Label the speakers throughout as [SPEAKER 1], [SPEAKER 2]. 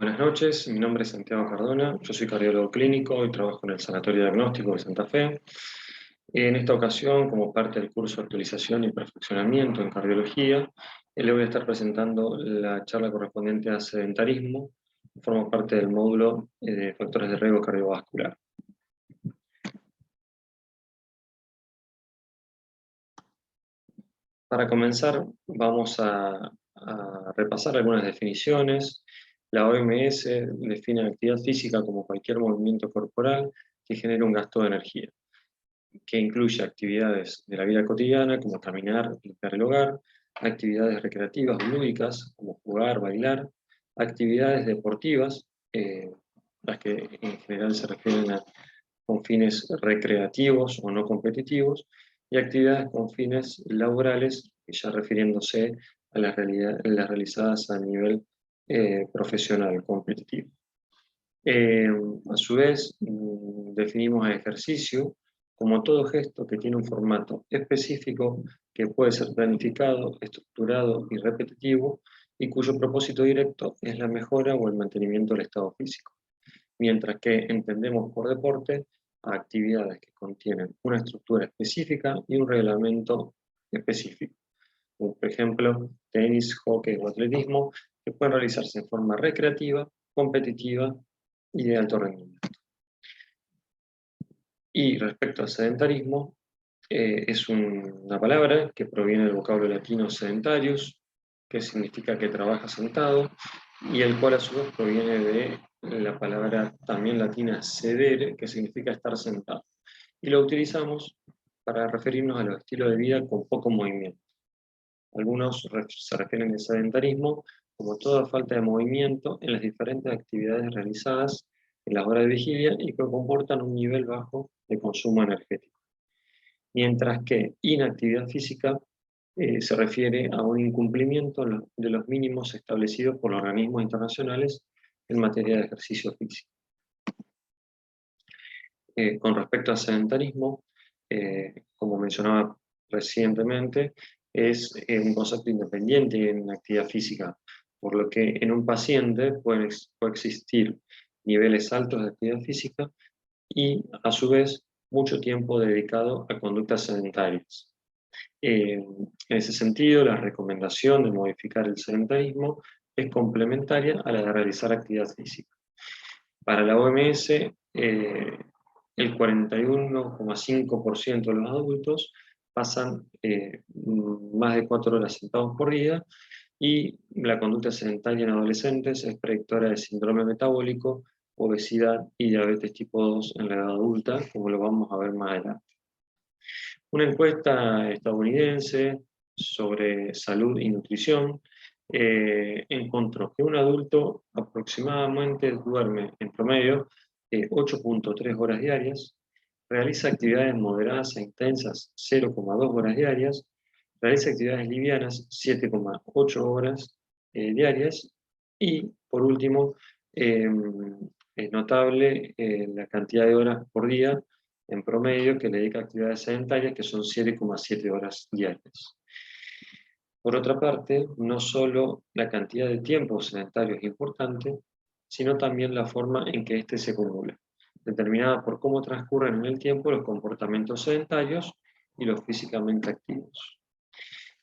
[SPEAKER 1] Buenas noches, mi nombre es Santiago Cardona, yo soy cardiólogo clínico y trabajo en el Sanatorio Diagnóstico de Santa Fe. En esta ocasión, como parte del curso de actualización y perfeccionamiento en cardiología, le voy a estar presentando la charla correspondiente a sedentarismo, que forma parte del módulo de factores de riesgo cardiovascular. Para comenzar, vamos a repasar algunas definiciones. La OMS define la actividad física como cualquier movimiento corporal que genere un gasto de energía, que incluye actividades de la vida cotidiana como caminar, limpiar el hogar, actividades recreativas o lúdicas como jugar, bailar, actividades deportivas, las que en general se refieren con fines recreativos o no competitivos, y actividades con fines laborales, ya refiriéndose a las realizadas a nivel profesional, competitivo. A su vez, definimos el ejercicio como todo gesto que tiene un formato específico que puede ser planificado, estructurado y repetitivo, y cuyo propósito directo es la mejora o el mantenimiento del estado físico. Mientras que entendemos por deporte a actividades que contienen una estructura específica y un reglamento específico, como por ejemplo tenis, hockey o atletismo, que pueden realizarse en forma recreativa, competitiva y de alto rendimiento. Y respecto al sedentarismo, es una palabra que proviene del vocablo latino sedentarius, que significa que trabaja sentado, y el cual a su vez proviene de la palabra también latina sedere, que significa estar sentado. Y lo utilizamos para referirnos a los estilos de vida con poco movimiento. Algunos se refieren al sedentarismo como toda falta de movimiento en las diferentes actividades realizadas en las horas de vigilia y que comportan un nivel bajo de consumo energético. Mientras que inactividad física se refiere a un incumplimiento de los mínimos establecidos por los organismos internacionales en materia de ejercicio físico. Con respecto al sedentarismo, como mencionaba recientemente, es un concepto independiente en actividad física, por lo que en un paciente pueden coexistir niveles altos de actividad física y, a su vez, mucho tiempo dedicado a conductas sedentarias. En ese sentido, la recomendación de modificar el sedentarismo es complementaria a la de realizar actividad física. Para la OMS, el 41,5% de los adultos pasan más de 4 horas sentados por día, y la conducta sedentaria en adolescentes es predictora de síndrome metabólico, obesidad y diabetes tipo 2 en la edad adulta, como lo vamos a ver más adelante. Una encuesta estadounidense sobre salud y nutrición encontró que un adulto aproximadamente duerme en promedio 8,3 horas diarias, realiza actividades moderadas e intensas 0,2 horas diarias, realiza actividades livianas 7,8 horas diarias, y por último, es notable la cantidad de horas por día en promedio que le dedica a actividades sedentarias, que son 7,7 horas diarias. Por otra parte, no solo la cantidad de tiempo sedentario es importante, sino también la forma en que éste se acumula, determinada por cómo transcurren en el tiempo los comportamientos sedentarios y los físicamente activos.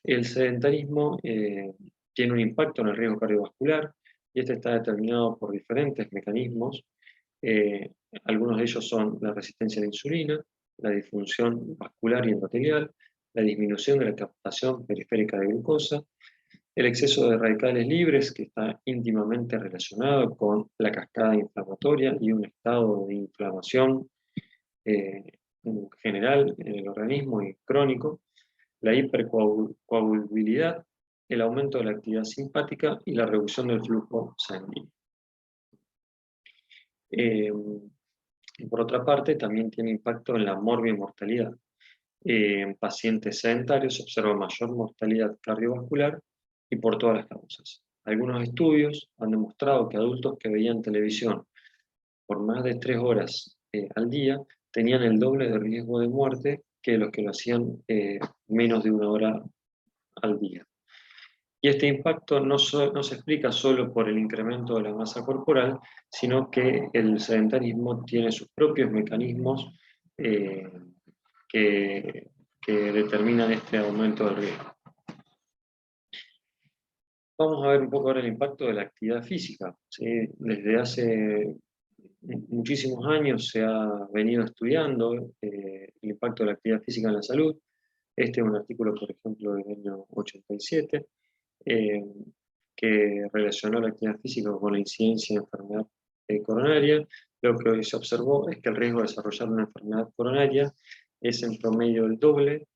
[SPEAKER 1] El sedentarismo tiene un impacto en el riesgo cardiovascular, y este está determinado por diferentes mecanismos. Algunos de ellos son la resistencia a la insulina, la disfunción vascular y endotelial, la disminución de la captación periférica de glucosa, el exceso de radicales libres, que está íntimamente relacionado con la cascada inflamatoria y un estado de inflamación en general en el organismo y crónico, la hipercoagulabilidad, el aumento de la actividad simpática y la reducción del flujo sanguíneo. Por otra parte, también tiene impacto en la morbimortalidad. En pacientes sedentarios se observa mayor mortalidad cardiovascular y por todas las causas. Algunos estudios han demostrado que adultos que veían televisión por más de 3 horas al día tenían el doble de riesgo de muerte que los que lo hacían menos de 1 hora al día. Y este impacto no se explica solo por el incremento de la masa corporal, sino que el sedentarismo tiene sus propios mecanismos eh, que, que determinan este aumento del riesgo. Vamos a ver un poco ahora el impacto de la actividad física, ¿sí? Desde hace muchísimos años se ha venido estudiando el impacto de la actividad física en la salud. Este es un artículo, por ejemplo, del año 87, eh, que relacionó la actividad física con la incidencia de enfermedad coronaria. Lo que se observó es que el riesgo de desarrollar una enfermedad coronaria es en promedio el doble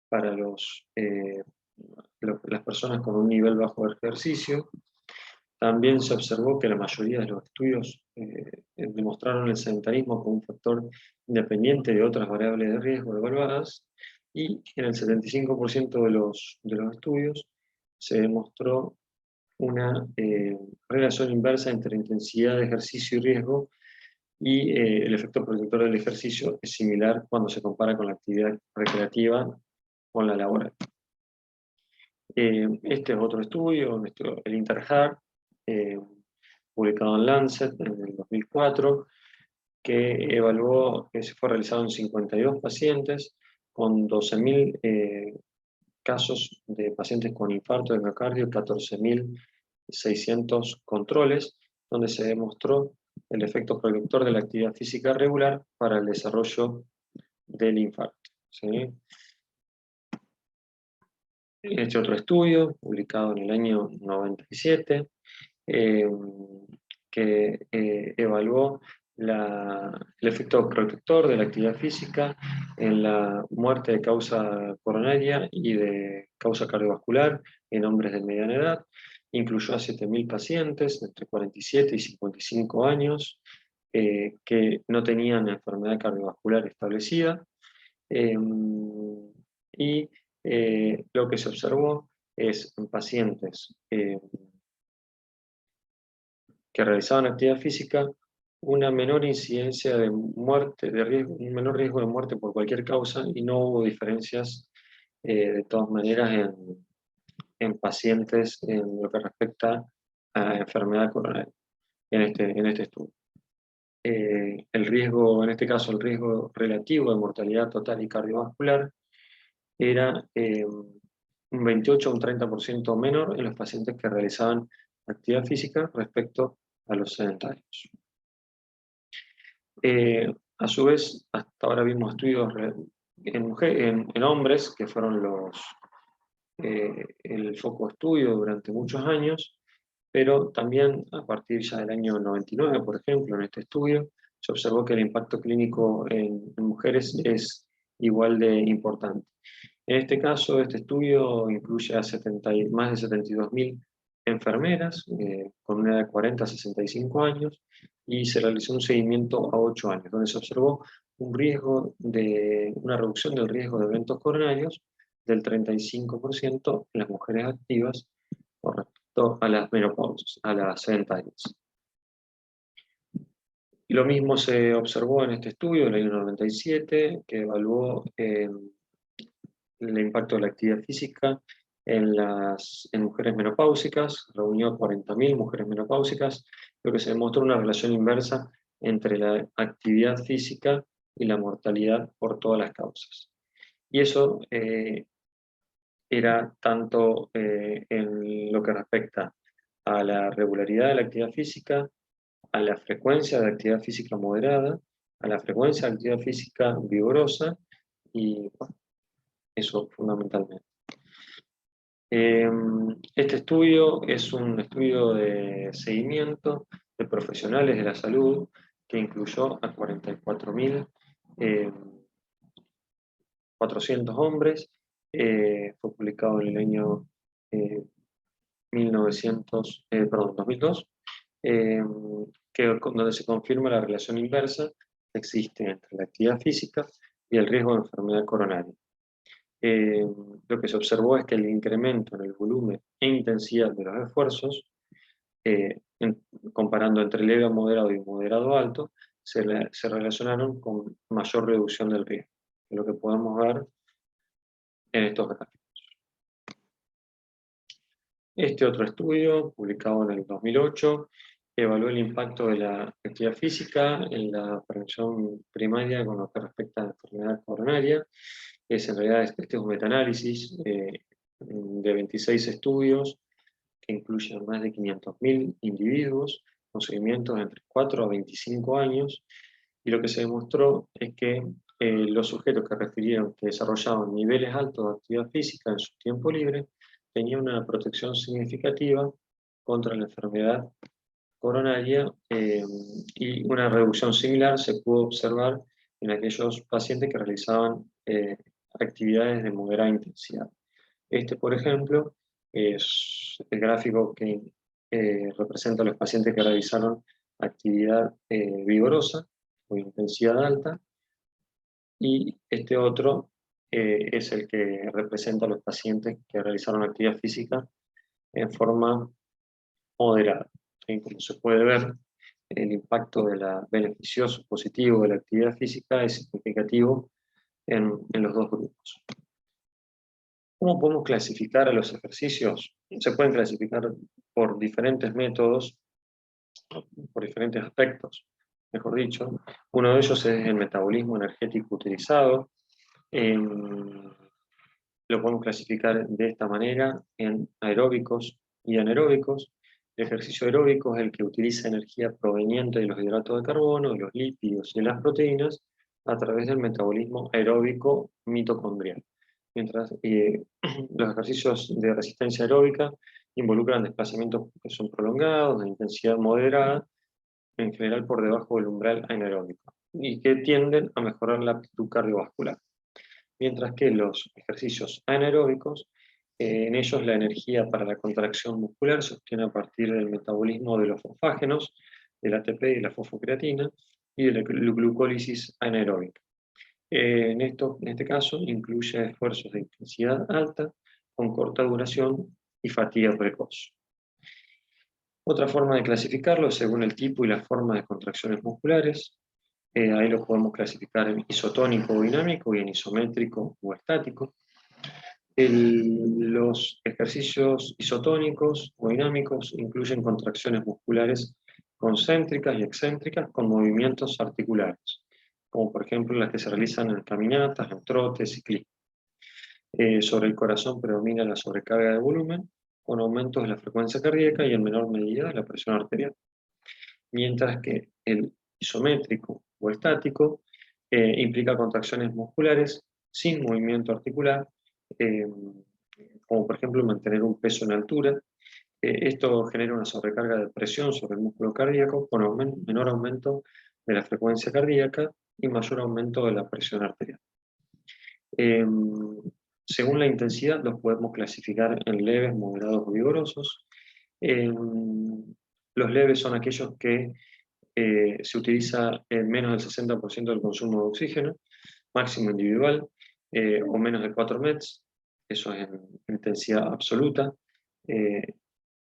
[SPEAKER 1] para las personas con un nivel bajo de ejercicio. También se observó que la mayoría de los estudios demostraron el sedentarismo como un factor independiente de otras variables de riesgo evaluadas, y en el 75% de los estudios se demostró una relación inversa entre intensidad de ejercicio y riesgo, y el efecto protector del ejercicio es similar cuando se compara con la actividad recreativa con la laboral. Este es otro estudio, el InterHeart, publicado en Lancet en el 2004, que evaluó, que se fue realizado en 52 pacientes con 12.000 casos de pacientes con infarto de miocardio, 14.600 controles, donde se demostró el efecto protector de la actividad física regular para el desarrollo del infarto, ¿sí? Este otro estudio, publicado en el año 97, que evaluó el efecto protector de la actividad física en la muerte de causa coronaria y de causa cardiovascular en hombres de mediana edad. Incluyó a 7.000 pacientes entre 47 y 55 años que no tenían enfermedad cardiovascular establecida. Y lo que se observó es en pacientes que realizaban actividad física una menor incidencia de muerte, de riesgo, un menor riesgo de muerte por cualquier causa, y no hubo diferencias de todas maneras en pacientes en lo que respecta a enfermedad coronaria en este estudio. El riesgo, en este caso el riesgo relativo de mortalidad total y cardiovascular, era un 28 o un 30% menor en los pacientes que realizaban actividad física respecto a los sedentarios. A su vez, hasta ahora vimos estudios en hombres, que fueron el foco de estudio durante muchos años, pero también a partir ya del año 99, por ejemplo, en este estudio, se observó que el impacto clínico en mujeres es igual de importante. En este caso, este estudio incluye a más de 72.000 enfermeras con una edad de 40 a 65 años, y se realizó un seguimiento a 8 años, donde se observó una reducción del riesgo de eventos coronarios del 35% en las mujeres activas con respecto a las menopausas, a las sedentarias. Y lo mismo se observó en este estudio del año 97, que evaluó el impacto de la actividad física en mujeres menopáusicas. Reunió 40.000 mujeres menopáusicas, lo que se demostró una relación inversa entre la actividad física y la mortalidad por todas las causas. Y eso era tanto en lo que respecta a la regularidad de la actividad física, a la frecuencia de actividad física moderada, a la frecuencia de actividad física vigorosa, y bueno, eso fundamentalmente. Este estudio es un estudio de seguimiento de profesionales de la salud que incluyó a 44.400 hombres. Fue publicado en el año 2002, donde se confirma la relación inversa que existe entre la actividad física y el riesgo de enfermedad coronaria. Lo que se observó es que el incremento en el volumen e intensidad de los esfuerzos, comparando entre leve a moderado y moderado a alto, se relacionaron con mayor reducción del riesgo, que es lo que podemos ver en estos gráficos. Este otro estudio, publicado en el 2008, evaluó el impacto de la actividad física en la prevención primaria con lo que respecta a la enfermedad coronaria. En realidad este es un metaanálisis de 26 estudios que incluyen más de 500.000 individuos con seguimientos de entre 4 a 25 años, y lo que se demostró es que los sujetos que refirieron que desarrollaban niveles altos de actividad física en su tiempo libre tenían una protección significativa contra la enfermedad coronaria, y una reducción similar se pudo observar en aquellos pacientes que realizaban actividades de moderada intensidad. Este, por ejemplo, es el gráfico que representa a los pacientes que realizaron actividad vigorosa o intensidad alta, y este otro es el que representa a los pacientes que realizaron actividad física en forma moderada. ¿Sí? Como se puede ver, el impacto beneficioso positivo de la actividad física es significativo en los dos grupos. ¿Cómo podemos clasificar a los ejercicios? Se pueden clasificar por diferentes métodos, por diferentes aspectos, mejor dicho. Uno de ellos es el metabolismo energético utilizado. Lo podemos clasificar de esta manera en aeróbicos y anaeróbicos. El ejercicio aeróbico es el que utiliza energía proveniente de los hidratos de carbono, de los lípidos y de las proteínas a través del metabolismo aeróbico mitocondrial. Mientras los ejercicios de resistencia aeróbica involucran desplazamientos que son prolongados, de intensidad moderada, en general por debajo del umbral anaeróbico, y que tienden a mejorar la aptitud cardiovascular. Mientras que los ejercicios anaeróbicos, en ellos la energía para la contracción muscular se obtiene a partir del metabolismo de los fosfágenos, del ATP y de la fosfocreatina, y de la glucólisis anaeróbica. En este caso incluye esfuerzos de intensidad alta, con corta duración y fatiga precoz. Otra forma de clasificarlo es según el tipo y la forma de contracciones musculares. Ahí lo podemos clasificar en isotónico o dinámico y en isométrico o estático. Los ejercicios isotónicos o dinámicos incluyen contracciones musculares concéntricas y excéntricas con movimientos articulares, como por ejemplo las que se realizan en caminatas, en trotes, ciclismo. Sobre el corazón predomina la sobrecarga de volumen, con aumentos de la frecuencia cardíaca y en menor medida de la presión arterial. Mientras que el isométrico o estático implica contracciones musculares sin movimiento articular, como por ejemplo mantener un peso en altura. Esto genera una sobrecarga de presión sobre el músculo cardíaco con menor aumento de la frecuencia cardíaca y mayor aumento de la presión arterial. Según la intensidad los podemos clasificar en leves, moderados o vigorosos. Los leves son aquellos que se utiliza menos del 60% del consumo de oxígeno, máximo individual, o menos de 4 METs, eso es en intensidad absoluta,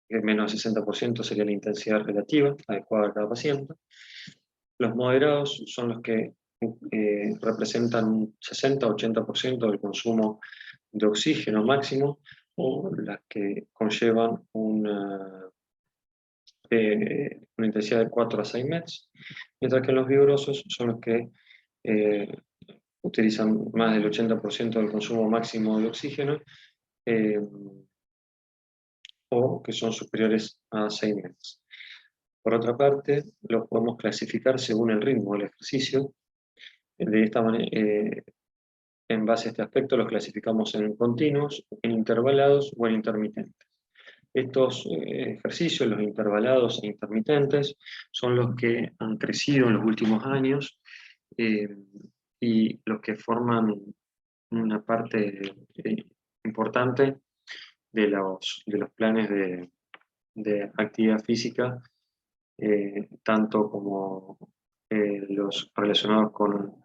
[SPEAKER 1] menos del 60% sería la intensidad relativa, adecuada a cada paciente. Los moderados son los que representan un 60-80% del consumo de oxígeno máximo, o las que conllevan una intensidad de 4 a 6 METs, mientras que los vigorosos son los que utilizan más del 80% del consumo máximo de oxígeno, o que son superiores a 6 METs. Por otra parte, los podemos clasificar según el ritmo del ejercicio. De esta manera, en base a este aspecto, los clasificamos en continuos, en intervalados o en intermitentes. Estos ejercicios, los intervalados e intermitentes, son los que han crecido en los últimos años, y los que forman una parte importante de los planes de actividad física, tanto como los relacionados con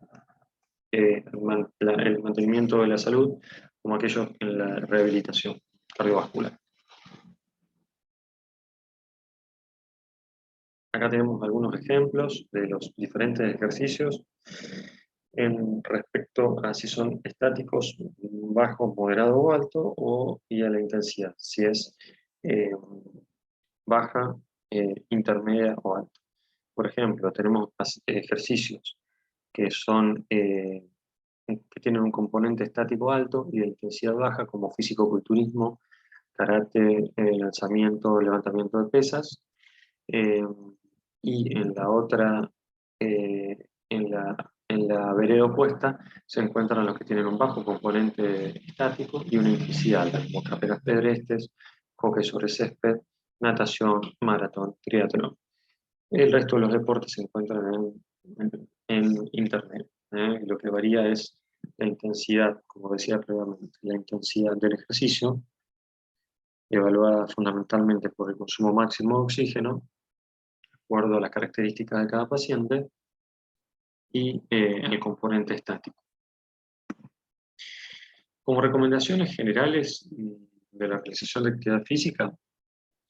[SPEAKER 1] el mantenimiento de la salud, como aquellos en la rehabilitación cardiovascular. Acá tenemos algunos ejemplos de los diferentes ejercicios en respecto a si son estáticos, bajos, moderado o alto, y a la intensidad, si es baja, intermedia o alta. Por ejemplo, tenemos ejercicios que que tienen un componente estático alto y de intensidad baja, como físico-culturismo, karate, lanzamiento, levantamiento de pesas. eh, y en la otra, en la vereda opuesta, se encuentran los que tienen un bajo componente estático y una intensidad alta, como carreras pedestres, hockey sobre césped, natación, maratón, triatlón. El resto de los deportes se encuentran en Internet. Lo que varía es la intensidad, como decía previamente, la intensidad del ejercicio, evaluada fundamentalmente por el consumo máximo de oxígeno, de acuerdo a las características de cada paciente, y el componente estático. Como recomendaciones generales de la realización de actividad física,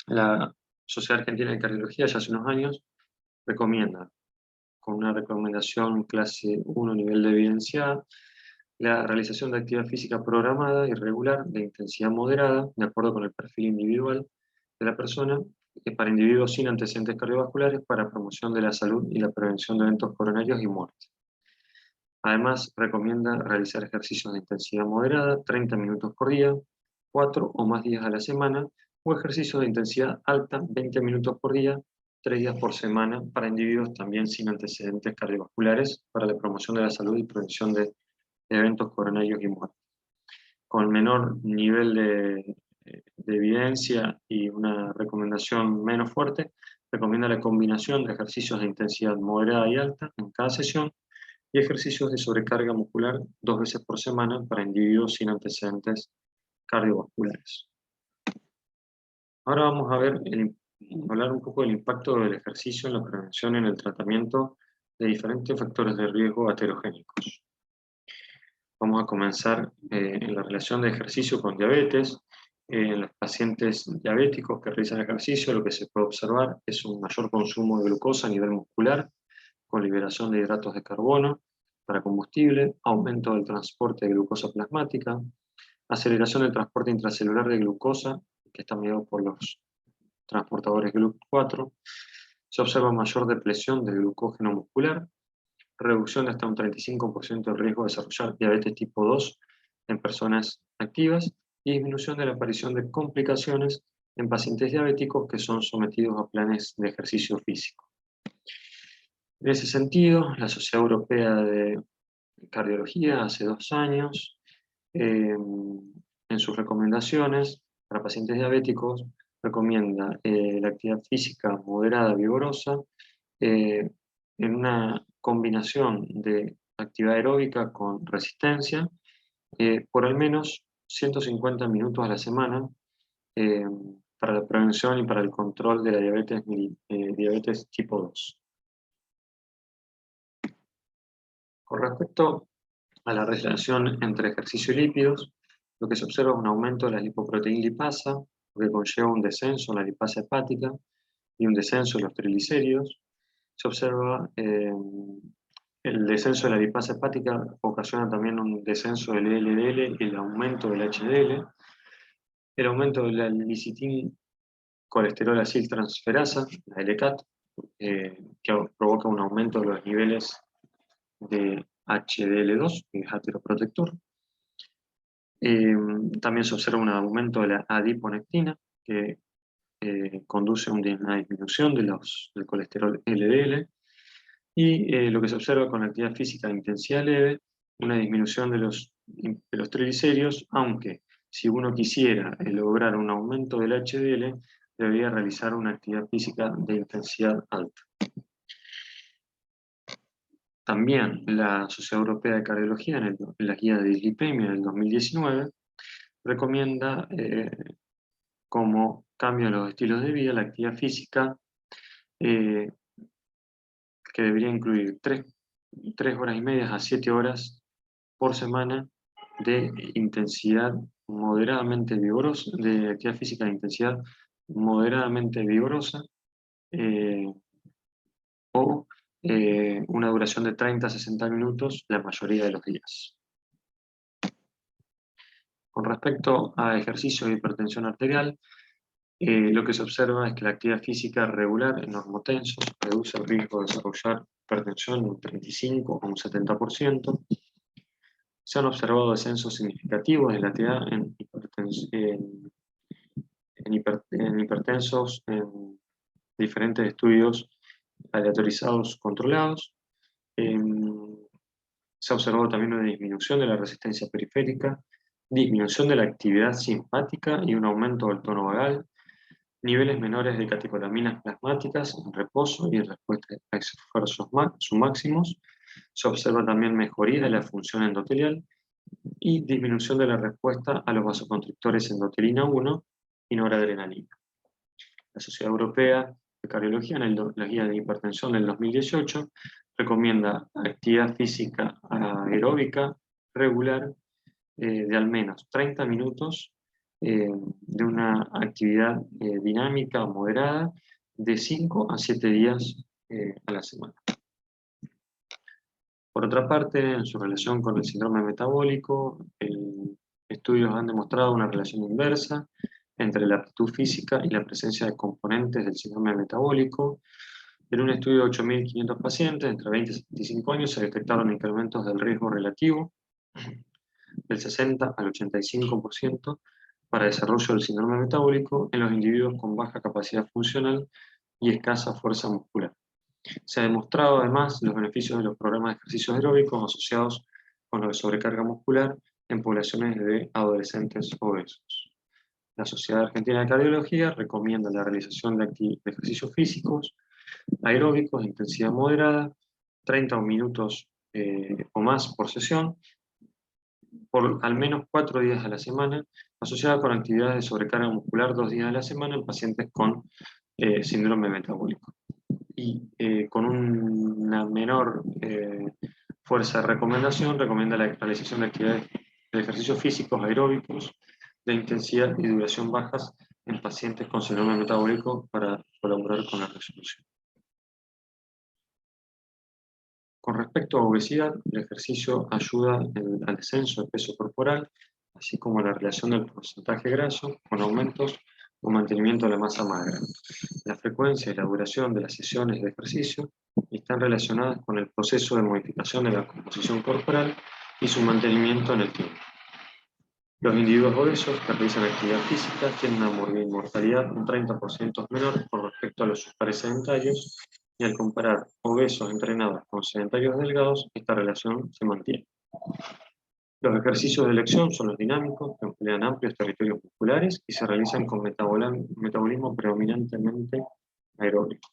[SPEAKER 1] la Sociedad Argentina de Cardiología ya hace unos años recomienda, con una recomendación clase 1 nivel de evidencia, la realización de actividad física programada y regular de intensidad moderada, de acuerdo con el perfil individual de la persona, para individuos sin antecedentes cardiovasculares, para promoción de la salud y la prevención de eventos coronarios y muerte. Además, recomienda realizar ejercicios de intensidad moderada, 30 minutos por día, 4 o más días a la semana, o ejercicios de intensidad alta, 20 minutos por día, 3 días por semana, para individuos también sin antecedentes cardiovasculares, para la promoción de la salud y prevención de eventos coronarios y muerte. Con menor nivel de evidencia y una recomendación menos fuerte, recomienda la combinación de ejercicios de intensidad moderada y alta en cada sesión, y ejercicios de sobrecarga muscular 2 veces por semana para individuos sin antecedentes cardiovasculares. Ahora vamos a hablar un poco del impacto del ejercicio en la prevención y en el tratamiento de diferentes factores de riesgo aterogénicos. Vamos a comenzar en la relación de ejercicio con diabetes. En los pacientes diabéticos que realizan ejercicio, lo que se puede observar es un mayor consumo de glucosa a nivel muscular, con liberación de hidratos de carbono para combustible, aumento del transporte de glucosa plasmática, aceleración del transporte intracelular de glucosa, que está mediado por los transportadores GLUT4, se observa mayor depresión del glucógeno muscular, reducción de hasta un 35% del riesgo de desarrollar diabetes tipo 2 en personas activas y disminución de la aparición de complicaciones en pacientes diabéticos que son sometidos a planes de ejercicio físico. En ese sentido, la Sociedad Europea de Cardiología hace 2 años, en sus recomendaciones para pacientes diabéticos, recomienda la actividad física moderada vigorosa en una combinación de actividad aeróbica con resistencia por al menos 150 minutos a la semana eh, para la prevención y para el control de la diabetes tipo 2. Con respecto a la relación entre ejercicio y lípidos, lo que se observa es un aumento de la lipoproteína lipasa, lo que conlleva un descenso en la lipasa hepática y un descenso de los triglicéridos. Se observa el descenso de la lipasa hepática ocasiona también un descenso del LDL y el aumento del HDL. El aumento de la licitin colesterol aciltransferasa, la LCAT, que provoca un aumento de los niveles de HDL2, que es ateroprotector. También se observa un aumento de la adiponectina, que conduce a una disminución del colesterol LDL, y lo que se observa con la actividad física de intensidad leve, una disminución de los triglicéridos, aunque si uno quisiera lograr un aumento del HDL, debería realizar una actividad física de intensidad alta. También la Sociedad Europea de Cardiología, en la guía de dislipemia del 2019, recomienda como cambio en los estilos de vida la actividad física que debería incluir 3 horas y media a 7 horas por semana de intensidad moderadamente vigorosa, de actividad física de intensidad moderadamente vigorosa, o una duración de 30 a 60 minutos la mayoría de los días. Con respecto a ejercicio de hipertensión arterial, lo que se observa es que la actividad física regular en normotensos reduce el riesgo de desarrollar hipertensión en un 35 a un 70%. Se han observado descensos significativos de la actividad en hipertensos en diferentes estudios aleatorizados controlados. Se ha observado también una disminución de la resistencia periférica, disminución de la actividad simpática y un aumento del tono vagal, niveles menores de catecolaminas plasmáticas en reposo y en respuesta a esfuerzos submáximos. Se observa también mejoría de la función endotelial y disminución de la respuesta a los vasoconstrictores endotelina 1 y noradrenalina. La Sociedad Europea de Cardiología, en la guía de hipertensión del 2018, recomienda actividad física aeróbica regular de al menos 30 minutos de una actividad dinámica moderada de 5 a 7 días a la semana. Por otra parte, en su relación con el síndrome metabólico, estudios han demostrado una relación inversa entre la aptitud física y la presencia de componentes del síndrome metabólico. En un estudio de 8.500 pacientes entre 20 y 75 años se detectaron incrementos del riesgo relativo del 60 al 85% para desarrollo del síndrome metabólico en los individuos con baja capacidad funcional y escasa fuerza muscular. Se ha demostrado además los beneficios de los programas de ejercicios aeróbicos asociados con la sobrecarga muscular en poblaciones de adolescentes obesos. La Sociedad Argentina de Cardiología recomienda la realización de ejercicios físicos aeróbicos de intensidad moderada, 30 minutos o más por sesión, por al menos 4 días a la semana, asociada con actividades de sobrecarga muscular 2 días a la semana en pacientes con síndrome metabólico. Y con una menor fuerza de recomendación, recomienda la realización de actividades de ejercicios físicos aeróbicos de intensidad y duración bajas en pacientes con síndrome metabólico para colaborar con la resolución. Con respecto a obesidad, el ejercicio ayuda al descenso de peso corporal, así como la relación del porcentaje graso con aumentos o mantenimiento de la masa magra. La frecuencia y la duración de las sesiones de ejercicio están relacionadas con el proceso de modificación de la composición corporal y su mantenimiento en el tiempo. Los individuos obesos que realizan actividad física tienen una mortalidad un 30% menor con respecto a los pares sedentarios, y al comparar obesos entrenados con sedentarios delgados, esta relación se mantiene. Los ejercicios de elección son los dinámicos, que emplean amplios territorios musculares y se realizan con metabolismo predominantemente aeróbico.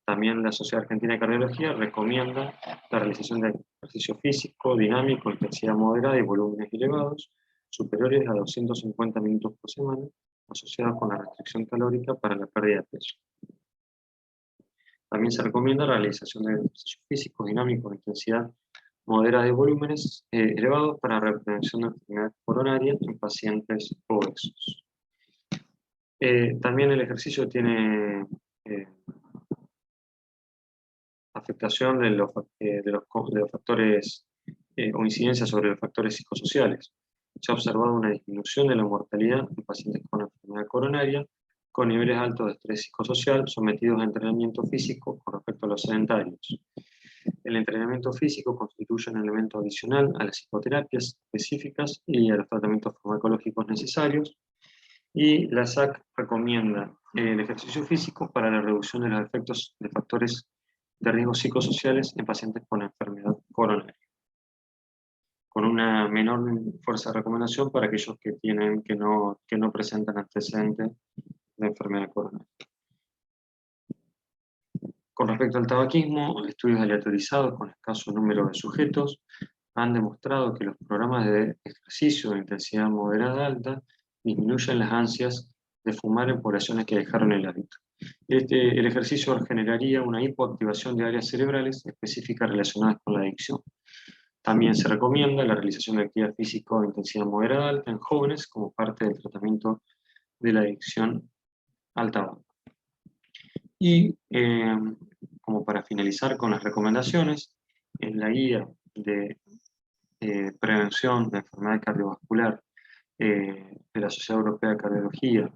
[SPEAKER 1] También la Sociedad Argentina de Cardiología recomienda la realización de ejercicio físico, dinámico, intensidad moderada y volúmenes elevados, superiores a 250 minutos por semana, asociados con la restricción calórica para la pérdida de peso. También se recomienda la realización de ejercicios físicos, dinámicos, de intensidad moderada y volúmenes elevados para la prevención de enfermedad coronaria en pacientes obesos. También el ejercicio tiene afectación de los factores o incidencia sobre los factores psicosociales. Se ha observado una disminución de la mortalidad en pacientes con enfermedad coronaria con niveles altos de estrés psicosocial sometidos a entrenamiento físico con respecto a los sedentarios. El entrenamiento físico constituye un elemento adicional a las psicoterapias específicas y a los tratamientos farmacológicos necesarios, y la SAC recomienda el ejercicio físico para la reducción de los efectos de factores de riesgo psicosociales en pacientes con enfermedad coronaria, con una menor fuerza de recomendación para aquellos que no presentan antecedentes de enfermedad coronaria. Con respecto al tabaquismo, estudios aleatorizados con escaso número de sujetos han demostrado que los programas de ejercicio de intensidad moderada alta disminuyen las ansias de fumar en poblaciones que dejaron el hábito. El ejercicio generaría una hipoactivación de áreas cerebrales específicas relacionadas con la adicción. También se recomienda la realización de actividad física de intensidad moderada alta en jóvenes como parte del tratamiento de la adicción al tabaco. Y como para finalizar con las recomendaciones, en la guía de prevención de enfermedad cardiovascular de la Sociedad Europea de Cardiología,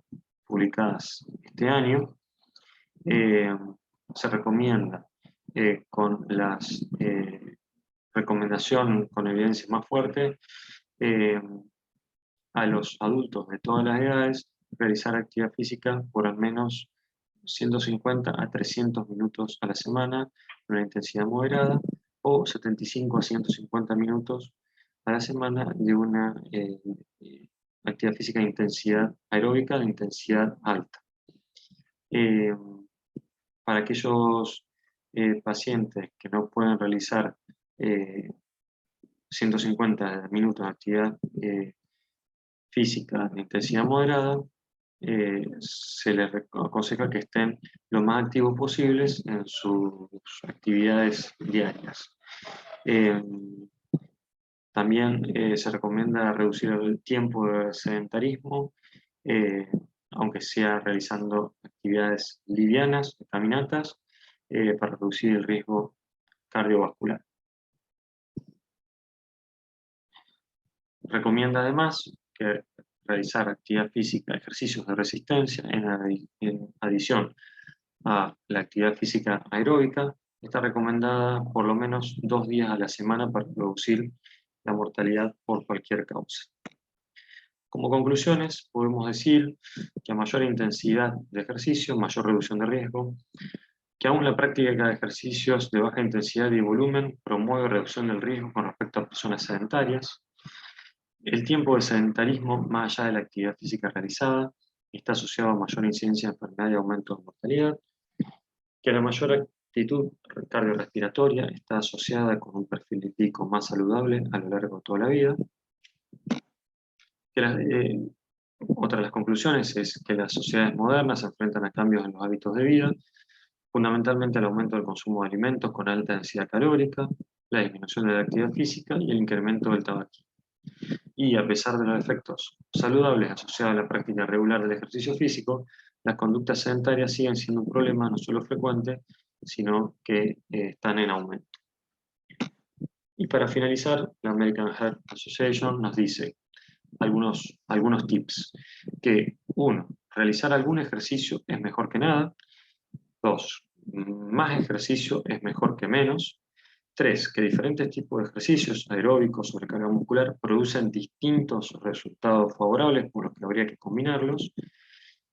[SPEAKER 1] publicadas este año, se recomienda con las recomendaciones con evidencia más fuerte a los adultos de todas las edades realizar actividad física por al menos 150 a 300 minutos a la semana de una intensidad moderada o 75 a 150 minutos a la semana de una actividad física de intensidad aeróbica de intensidad alta. Eh, para aquellos pacientes que no pueden realizar 150 minutos de actividad física de intensidad moderada, se les aconseja que estén lo más activos posibles en sus actividades diarias. También se recomienda reducir el tiempo de sedentarismo, aunque sea realizando actividades livianas, caminatas, para reducir el riesgo cardiovascular. Recomienda además que realizar actividad física, ejercicios de resistencia en adición a la actividad física aeróbica, está recomendada por lo menos 2 días a la semana para reducir la mortalidad por cualquier causa. Como conclusiones, podemos decir que a mayor intensidad de ejercicio, mayor reducción de riesgo, que aún la práctica de ejercicios de baja intensidad y volumen promueve reducción del riesgo con respecto a personas sedentarias. El tiempo de sedentarismo, más allá de la actividad física realizada, está asociado a mayor incidencia de enfermedad y aumento de mortalidad, que la mayor actitud cardiorrespiratoria está asociada con un perfil lipídico más saludable a lo largo de toda la vida. Otra de las conclusiones es que las sociedades modernas se enfrentan a cambios en los hábitos de vida, fundamentalmente el aumento del consumo de alimentos con alta densidad calórica, la disminución de la actividad física y el incremento del tabaquismo. Y a pesar de los efectos saludables asociados a la práctica regular del ejercicio físico, las conductas sedentarias siguen siendo un problema no solo frecuente, sino que están en aumento. Y para finalizar, la American Heart Association nos dice algunos tips. Que 1, realizar algún ejercicio es mejor que nada. 2, más ejercicio es mejor que menos. 3, que diferentes tipos de ejercicios aeróbicos, sobrecarga muscular, producen distintos resultados favorables, por lo que habría que combinarlos.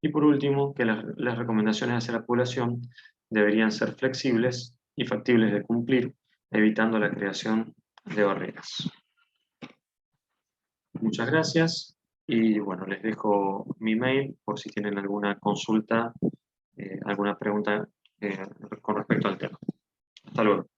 [SPEAKER 1] Y por último, que las recomendaciones hacia la población deberían ser flexibles y factibles de cumplir, evitando la creación de barreras. Muchas gracias y bueno, les dejo mi mail por si tienen alguna consulta, alguna pregunta con respecto al tema. Hasta luego.